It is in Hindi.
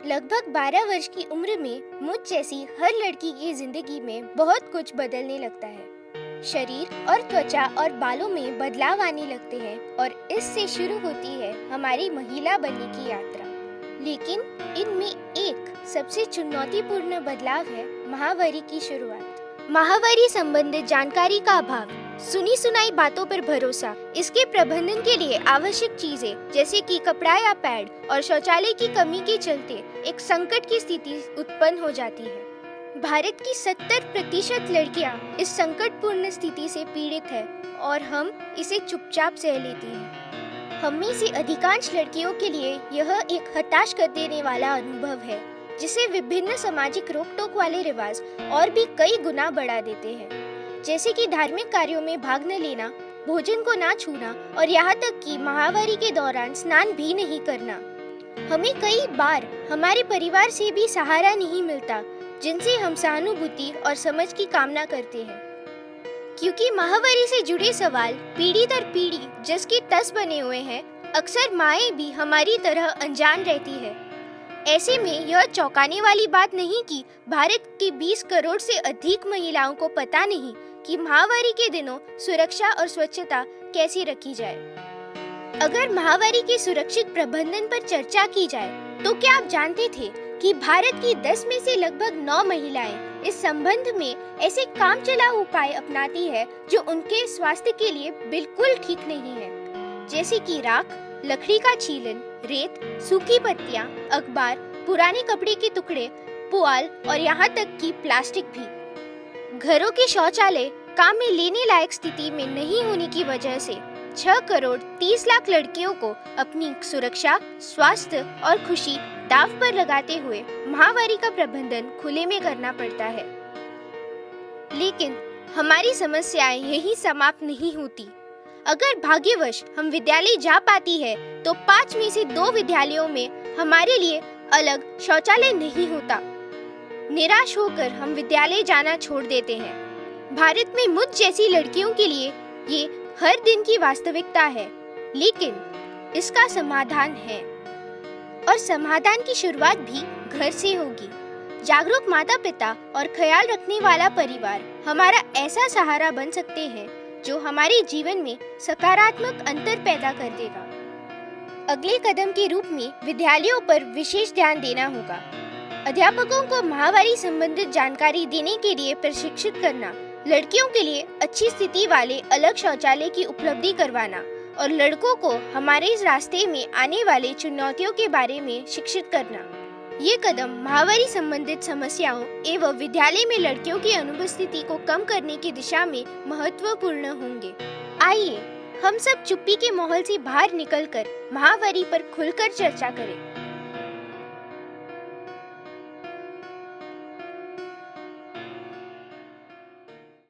लगभग 12 वर्ष की उम्र में मुझ जैसी हर लड़की की जिंदगी में बहुत कुछ बदलने लगता है। शरीर और त्वचा और बालों में बदलाव आने लगते हैं और इससे शुरू होती है हमारी महिला बनने की यात्रा। लेकिन इनमें एक सबसे चुनौतीपूर्ण बदलाव है माहवारी की शुरुआत। माहवारी संबंधित जानकारी का अभाव, सुनी सुनाई बातों पर भरोसा, इसके प्रबंधन के लिए आवश्यक चीजें जैसे कि कपड़ा या पैड और शौचालय की कमी के चलते एक संकट की स्थिति उत्पन्न हो जाती है। भारत की 70% लड़कियां इस संकटपूर्ण स्थिति से पीड़ित है और हम इसे चुपचाप सह लेती हैं। हम में से अधिकांश लड़कियों के लिए यह एक हताश कर देने वाला अनुभव है, जिसे विभिन्न सामाजिक रोक टोक वाले रिवाज और भी कई गुना बढ़ा देते हैं, जैसे कि धार्मिक कार्यों में भाग न लेना, भोजन को ना छूना और यहाँ तक कि माहवारी के दौरान स्नान भी नहीं करना। हमें कई बार हमारे परिवार से भी सहारा नहीं मिलता, जिनसे हम सहानुभूति और समझ की कामना करते हैं। क्योंकि माहवारी से जुड़े सवाल पीढ़ी दर पीढ़ी जिसके तस बने हुए हैं, अक्सर माएं भी हमारी तरह अनजान रहती है। ऐसे में यह चौंकाने वाली बात नहीं कि भारत के 20 करोड़ से अधिक महिलाओं को पता नहीं कि माहवारी के दिनों सुरक्षा और स्वच्छता कैसे रखी जाए। अगर माहवारी के सुरक्षित प्रबंधन पर चर्चा की जाए, तो क्या आप जानते थे कि भारत की 10 में से लगभग 9 महिलाएं इस संबंध में ऐसे काम चला उपाय अपनाती है जो उनके स्वास्थ्य के लिए बिल्कुल ठीक नहीं है, जैसे कि राख, लकड़ी का छीलन, रेत, सूखी पत्तियां, अखबार, पुराने कपड़े के टुकड़े, पुआल और यहाँ तक कि प्लास्टिक भी। घरों के शौचालय काम में लेने लायक स्थिति में नहीं होने की वजह से 6 करोड़ 30 लाख लड़कियों को अपनी सुरक्षा, स्वास्थ्य और खुशी दांव पर लगाते हुए माहवारी का प्रबंधन खुले में करना पड़ता है। लेकिन हमारी समस्याएं यही समाप्त नहीं होती। अगर भाग्यवश हम विद्यालय जा पाती है, तो 5 में से 2 विद्यालयों में हमारे लिए अलग शौचालय नहीं होता। निराश होकर हम विद्यालय जाना छोड़ देते हैं। भारत में मुझ जैसी लड़कियों के लिए ये हर दिन की वास्तविकता है, लेकिन इसका समाधान है और समाधान की शुरुआत भी घर से होगी। जागरूक माता पिता और ख्याल रखने वाला परिवार हमारा ऐसा सहारा बन सकते हैं जो हमारे जीवन में सकारात्मक अंतर पैदा कर देगा। अगले कदम के रूप में विद्यालयों पर विशेष ध्यान देना होगा। अध्यापकों को माहवारी संबंधित जानकारी देने के लिए प्रशिक्षित करना, लड़कियों के लिए अच्छी स्थिति वाले अलग शौचालय की उपलब्धि करवाना और लड़कों को हमारे इस रास्ते में आने वाले चुनौतियों के बारे में शिक्षित करना। ये कदम माहवारी संबंधित समस्याओं एवं विद्यालय में लड़कियों की अनुपस्थिति को कम करने की दिशा में महत्वपूर्ण होंगे। आइए हम सब चुप्पी के माहौल से बाहर निकलकर माहवारी पर खुलकर चर्चा करें।